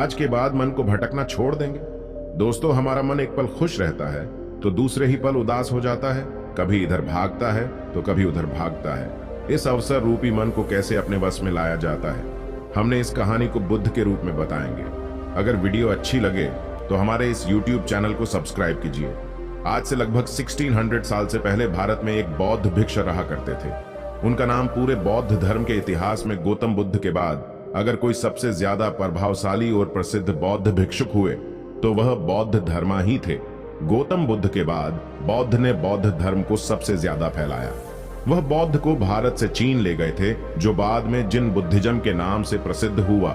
आज के बाद मन को भटकना छोड़ देंगे। दोस्तों, हमारा मन एक पल खुश रहता है तो दूसरे ही पल उदास हो जाता है, कभी इधर भागता है तो कभी उधर भागता है। इस अवसर रूपी मन को कैसे अपने वश में लाया जाता है, हमने इस कहानी को बुद्ध के रूप में बताएंगे। अगर वीडियो अच्छी लगे तो हमारे इस YouTube चैनल को सब्सक्राइब कीजिए। आज से लगभग 1600 साल से पहले भारत में एक बौद्ध भिक्षु रहा करते थे। उनका नाम पूरे बौद्ध धर्म के इतिहास में गौतम बुद्ध के बाद अगर कोई सबसे ज्यादा प्रभावशाली और प्रसिद्ध बौद्ध भिक्षुक हुए तो वह बौद्ध धर्मा ही थे। गौतम बुद्ध के बाद बौद्ध ने बौद्ध धर्म को सबसे ज्यादा फैलाया। वह बौद्ध को भारत से चीन ले गए थे, जो बाद में जिन बुद्धिज्म के नाम से प्रसिद्ध हुआ।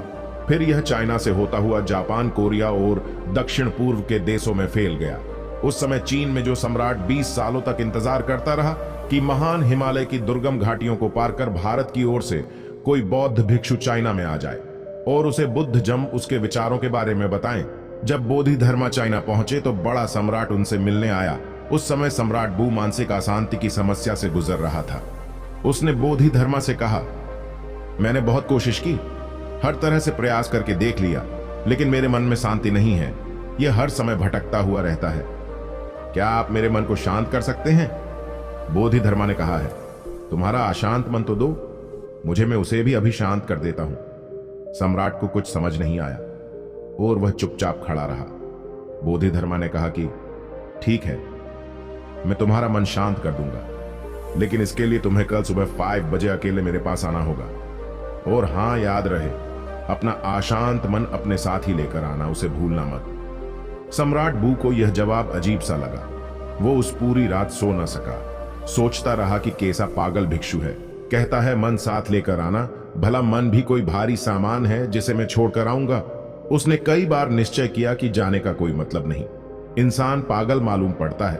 फिर यह चाइना से होता हुआ जापान, कोरिया और दक्षिण पूर्व के देशों में फैल गया। उस समय चीन में जो सम्राट 20 सालों तक इंतजार करता रहा कि महान हिमालय की दुर्गम घाटियों को पार कर भारत की ओर से कोई बौद्ध भिक्षु चाइना में आ जाए और उसे बुद्धिज्म, उसके विचारों के बारे में बताएं। जब बोधि धर्मा चाइना पहुंचे तो बड़ा सम्राट उनसे मिलने आया। उस समय सम्राट बू मानसिक अशांति की समस्या से गुजर रहा था। उसने बोधि धर्मा से कहा, मैंने बहुत कोशिश की, हर तरह से प्रयास करके देख लिया, लेकिन मेरे मन में शांति नहीं है। यह हर समय भटकता हुआ रहता है। क्या आप मेरे मन को शांत कर सकते हैं? बोधि धर्मा ने कहा है, तुम्हारा अशांत मन तो दो, मुझे मैं उसे भी अभी शांत कर देता हूं। सम्राट को कुछ समझ नहीं आया और वह चुपचाप खड़ा रहा। बोधि धर्मा ने कहा कि ठीक है, मैं तुम्हारा मन शांत कर दूंगा, लेकिन इसके लिए तुम्हें कल सुबह 5 बजे अकेले मेरे पास आना होगा। और हां, याद रहे, अपना अशांत मन अपने साथ ही लेकर आना, उसे भूलना मत। सम्राट बू को यह जवाब अजीब सा लगा। वो उस पूरी रात सो न सका। सोचता रहा कि कैसा पागल भिक्षु है, कहता है मन साथ लेकर आना। भला मन भी कोई भारी सामान है जिसे मैं छोड़कर आऊंगा? उसने कई बार निश्चय किया कि जाने का कोई मतलब नहीं। इंसान पागल मालूम पड़ता है,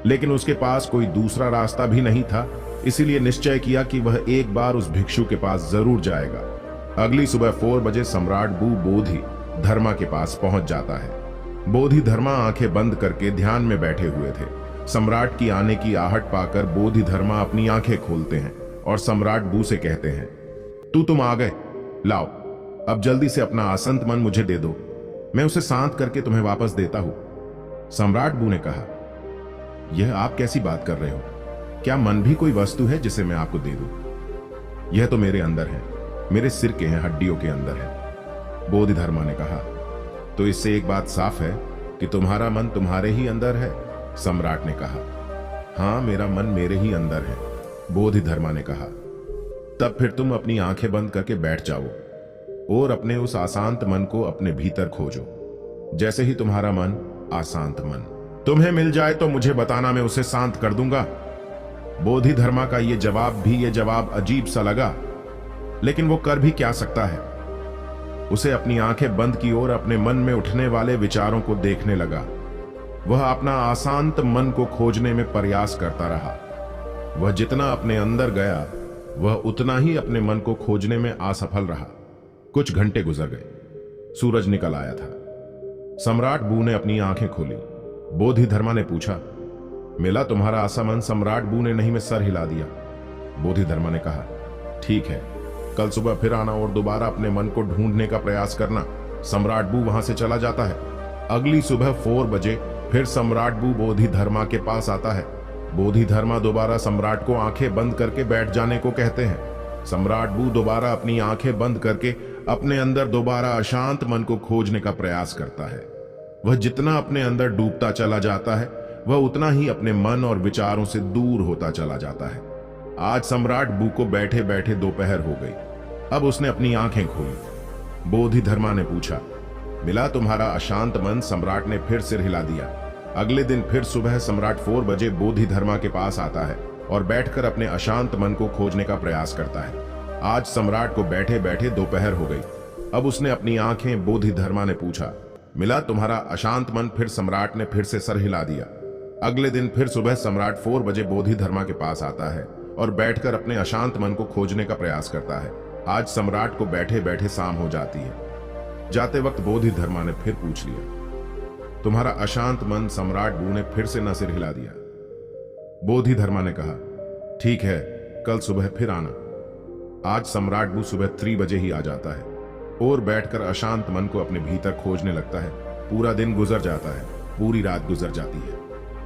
लेकिन उसके पास कोई दूसरा रास्ता भी नहीं था। इसीलिए निश्चय किया कि वह एक बार उस भिक्षु के पास जरूर जाएगा। अगली सुबह 4 बजे सम्राट बू बोधि धर्मा के पास पहुंच जाता है। बोधि धर्मा आंखें बंद करके ध्यान में बैठे हुए थे। सम्राट की आने की आहट पाकर बोधि धर्मा अपनी आंखें खोलते हैं और सम्राट बू से कहते हैं, तुम आ गए, लाओ अब जल्दी से अपना अशांत मन मुझे दे दो, मैं उसे शांत करके तुम्हें वापस देता हूं। सम्राट बू ने कहा, यह आप कैसी बात कर रहे हो? क्या मन भी कोई वस्तु है जिसे मैं आपको दे दूं? यह तो मेरे अंदर है, मेरे सिर के हैं, हड्डियों के अंदर है। बोधि धर्मा ने कहा, तो इससे एक बात साफ है कि तुम्हारा मन तुम्हारे ही अंदर है। सम्राट ने कहा, हां, मेरा मन मेरे ही अंदर है। बोधि धर्मा ने कहा, तब फिर तुम अपनी आंखें बंद करके बैठ जाओ और अपने उस अशांत मन को अपने भीतर खोजो। जैसे ही तुम्हारा मन, अशांत मन, तुम्हें मिल जाए तो मुझे बताना, मैं उसे शांत कर दूंगा। बोधि धर्मा का यह जवाब अजीब सा लगा, लेकिन वो कर भी क्या सकता है। उसे अपनी आंखें बंद की और अपने मन में उठने वाले विचारों को देखने लगा। वह अपना अशांत मन को खोजने में प्रयास करता रहा। वह जितना अपने अंदर गया, वह उतना ही अपने मन को खोजने में असफल रहा। कुछ घंटे गुजर गए, सूरज निकल आया था। सम्राट बू ने अपनी आंखें खोली। बोधि धर्मा ने पूछा, मिला तुम्हारा आशा मन? सम्राट बू ने नहीं में सर हिला दिया। बोधि धर्मा ने कहा, ठीक है, कल सुबह फिर आना और दोबारा अपने मन को ढूंढने का प्रयास करना। सम्राट बू वहां से चला जाता है। अगली सुबह 4 बजे फिर सम्राट बू बोधि धर्मा के पास आता है। बोधि धर्मा दोबारा सम्राट को आंखें बंद करके बैठ जाने को कहते हैं। सम्राट बू दोबारा अपनी आंखें बंद करके अपने अंदर दोबारा अशांत मन को खोजने का प्रयास करता है। वह जितना अपने अंदर डूबता चला जाता है, वह उतना ही अपने मन और विचारों से दूर होता चला जाता है। आज सम्राट बू को बैठे बैठे दोपहर हो गई। अब उसने अपनी आंखें खोली। बोधि धर्मा ने पूछा, मिला तुम्हारा अशांत मन? सम्राट ने फिर सिर हिला दिया। अगले दिन फिर सुबह सम्राट 4 बजे बोधि धर्मा के पास आता है और बैठकर अपने अशांत मन को खोजने का प्रयास करता है। आज सम्राट को बैठे बैठे दोपहर हो गई। अब उसने अपनी आंखें बोधि धर्मा ने पूछा, मिला तुम्हारा अशांत मन? फिर सम्राट ने फिर से सर हिला दिया। अगले दिन फिर सुबह सम्राट 4 बजे बोधि धर्मा के पास आता है और बैठकर अपने अशांत मन को खोजने का प्रयास करता है। आज सम्राट को बैठे बैठे शाम हो जाती है। जाते वक्त बोधि धर्मा ने फिर पूछ लिया, तुम्हारा अशांत मन? सम्राट बू ने फिर से न सिर हिला दिया। बोधि धर्मा ने कहा, ठीक है, कल सुबह फिर आना। आज सम्राट बू सुबह 3 बजे ही आ जाता है। और बैठकर अशांत मन को अपने भीतर खोजने लगता है। पूरा दिन गुजर जाता है, पूरी रात गुजर जाती है,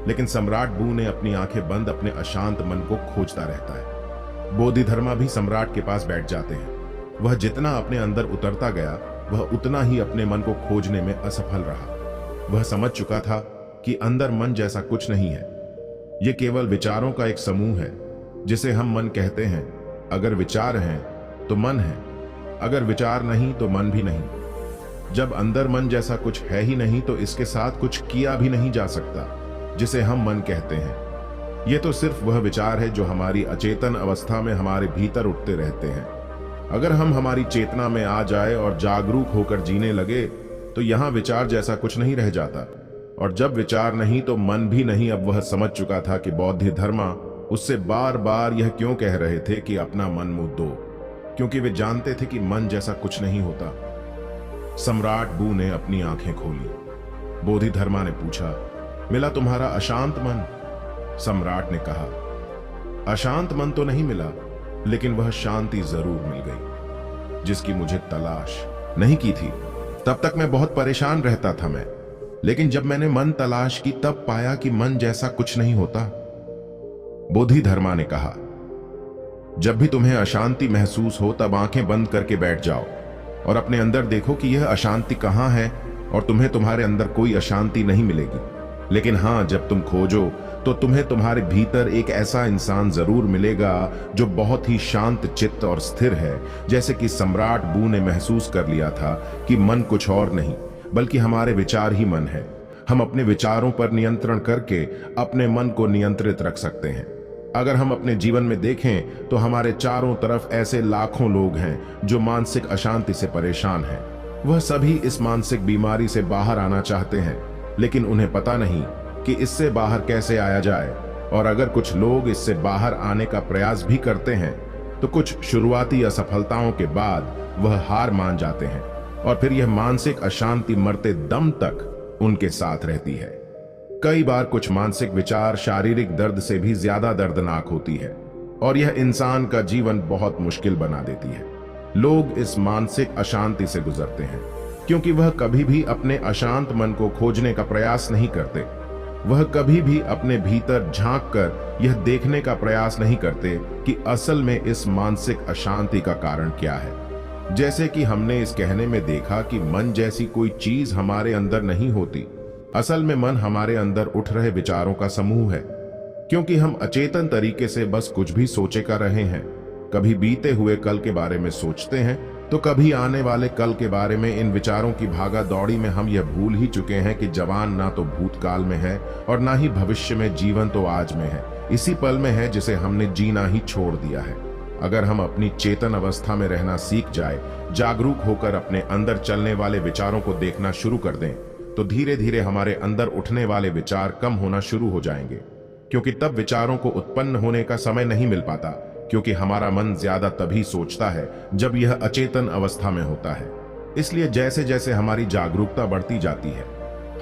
लेकिन सम्राट बू ने अपनी आंखें बंद अपने अशांत मन को खोजता रहता है। बोधिधर्मा भी सम्राट के पास बैठ जाते हैं। वह जितना अपने अंदर उतरता गया, वह उतना ही अपने मन को खोजने में असफल रहा। वह समझ चुका था कि अंदर मन जैसा कुछ नहीं है। यह केवल विचारों का एक समूह है, जिसे हम मन कहते हैं। अगर विचार हैं तो मन है, अगर विचार नहीं तो मन भी नहीं। जब अंदर मन जैसा कुछ है ही नहीं, तो इसके साथ कुछ किया भी नहीं जा सकता जिसे हम मन कहते हैं। यह तो सिर्फ वह विचार है जो हमारी अचेतन अवस्था में हमारे भीतर उठते रहते हैं। अगर हम हमारी चेतना में आ जाए और जागरूक होकर जीने लगे, तो यहां विचार जैसा कुछ नहीं रह जाता। और जब विचार नहीं तो मन भी नहीं। अब वह समझ चुका था कि बोधिधर्मा उससे बार बार यह क्यों कह रहे थे कि अपना मन मुँह दो, क्योंकि वे जानते थे कि मन जैसा कुछ नहीं होता। सम्राट बू ने अपनी आंखें खोली। बोधिधर्मा ने पूछा, मिला तुम्हारा अशांत मन? सम्राट ने कहा, अशांत मन तो नहीं मिला, लेकिन वह शांति जरूर मिल गई जिसकी मुझे तलाश नहीं की थी। तब तक मैं बहुत परेशान रहता था लेकिन जब मैंने मन तलाश की, तब पाया कि मन जैसा कुछ नहीं होता। बोधिधर्मा ने कहा, जब भी तुम्हें अशांति महसूस हो, तब आंखें बंद करके बैठ जाओ और अपने अंदर देखो कि यह अशांति कहां है, और तुम्हें तुम्हारे अंदर कोई अशांति नहीं मिलेगी। लेकिन हां, जब तुम खोजो तो तुम्हें तुम्हारे भीतर एक ऐसा इंसान जरूर मिलेगा जो बहुत ही शांत चित्त और स्थिर है। जैसे कि सम्राट बू ने महसूस कर लिया था कि मन कुछ और नहीं, बल्कि हमारे विचार ही मन है। हम अपने विचारों पर नियंत्रण करके अपने मन को नियंत्रित रख सकते हैं। अगर हम अपने जीवन में देखें तो हमारे चारों तरफ ऐसे लाखों लोग हैं जो मानसिक अशांति से परेशान हैं। वह सभी इस मानसिक बीमारी से बाहर आना चाहते हैं, लेकिन उन्हें पता नहीं कि इससे बाहर कैसे आया जाए। और अगर कुछ लोग इससे बाहर आने का प्रयास भी करते हैं, तो कुछ शुरुआती असफलताओं के बाद वह हार मान जाते हैं, और फिर यह मानसिक अशांति मरते दम तक उनके साथ रहती है। कई बार कुछ मानसिक विचार शारीरिक दर्द से भी ज्यादा दर्दनाक होती है, और यह इंसान का जीवन बहुत मुश्किल बना देती है। लोग इस मानसिक अशांति से गुजरते हैं क्योंकि वह कभी भी अपने अशांत मन को खोजने का प्रयास नहीं करते। वह कभी भी अपने भीतर झांक कर यह देखने का प्रयास नहीं करते कि असल में इस मानसिक अशांति का कारण क्या है। जैसे कि हमने इस कहने में देखा कि मन जैसी कोई चीज हमारे अंदर नहीं होती। असल में मन हमारे अंदर उठ रहे विचारों का समूह है, क्योंकि हम अचेतन तरीके से बस कुछ भी सोचे कर रहे हैं। कभी बीते हुए कल के बारे में सोचते हैं, तो कभी आने वाले कल के बारे में। इन विचारों की भागा दौड़ी में हम यह भूल ही चुके हैं कि जवान ना तो भूतकाल में है और ना ही भविष्य में। जीवन तो आज में है, इसी पल में है जिसे हमने जीना ही छोड़ दिया है। अगर हम अपनी चेतन अवस्था में रहना सीख जाए, जागरूक होकर अपने अंदर चलने वाले विचारों को देखना शुरू कर दें, तो धीरे धीरे हमारे अंदर उठने वाले विचार कम होना शुरू हो जाएंगे। क्योंकि तब विचारों को उत्पन्न होने का समय नहीं मिल पाता, क्योंकि हमारा मन ज्यादा तभी सोचता है जब यह अचेतन अवस्था में होता है। इसलिए जैसे जैसे हमारी जागरूकता बढ़ती जाती है,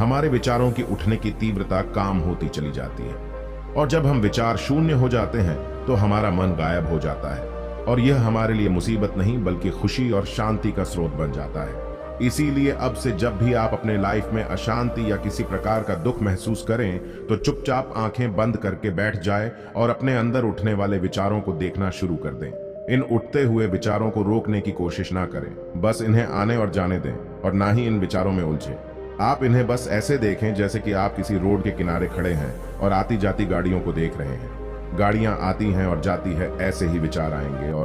हमारे विचारों की उठने की तीव्रता कम होती चली जाती है। और जब हम विचार शून्य हो जाते हैं, तो हमारा मन गायब हो जाता है, और यह हमारे लिए मुसीबत नहीं बल्कि खुशी और शांति का स्रोत बन जाता है। इसीलिए अब से जब भी आप अपने लाइफ में अशांति या किसी प्रकार का दुख महसूस करें, तो चुपचाप आंखें बंद करके बैठ जाएं और अपने अंदर उठने वाले विचारों को देखना शुरू कर दें। इन उठते हुए विचारों को रोकने की कोशिश ना करें, बस इन्हें आने और जाने दें, और ना ही इन विचारों में उलझें। आप इन्हें बस ऐसे देखें जैसे कि आप किसी रोड के किनारे खड़े हैं और आती जाती गाड़ियों को देख रहे हैं। गाड़ियां आती हैं और जाती है, ऐसे ही विचार आएंगे और